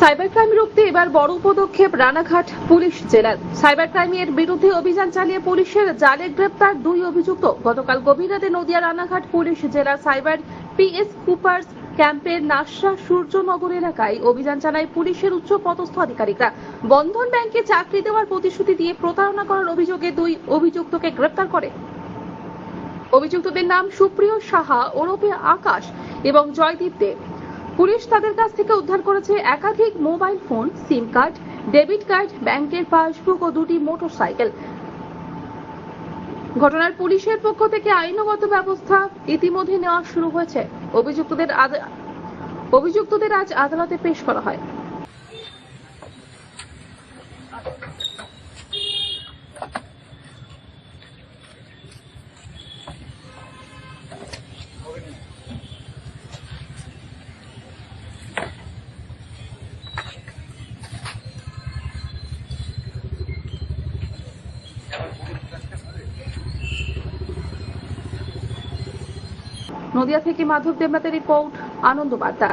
Cyber crime রুখতে এবার বড় পদক্ষেপ রানাঘাট পুলিশ জেলার। সাইবার ক্রাইমের বিরুদ্ধে অভিযান চালিয়ে পুলিশের জালে গ্রেপ্তার 2 অভিযুক্ত। গতকাল গভীর রাতে নদিয়া রানাঘাট পুলিশ জেলার সাইবার পিএস কুপার্স ক্যাম্পের নাসরা সূর্যনগর এলাকায় অভিযান চালায় পুলিশের উচ্চ পদস্থ আধিকারিকরা। বন্ধন ব্যাংকে চাকরি দেওয়ার প্রতিশ্রুতি দিয়ে প্রতারণা করার অভিযোগে 2 অভিযুক্তকে গ্রেপ্তার করে। অভিযুক্তদের নাম সুপ্রিয় সাহা ওরফে আকাশ এবং জয়দীপ দেব। পুলিশ তাদের কাছ থেকে উদ্ধার করেছে একাধিক মোবাইল ফোন, সিম কার্ড, ডেবিট কার্ড, ব্যাংকের পাসবুক ও 2টি মোটরসাইকেল। ঘটনার পুলিশের পক্ষ থেকে আইনগত ব্যবস্থা ইতিমধ্যে নেওয়া শুরু হয়েছে। অভিযুক্তদের আজ আদালতে পেশ করা হয়। নদিয়া থেকে মাধব দেবনাথের রিপোর্ট, আনন্দ বার্তা।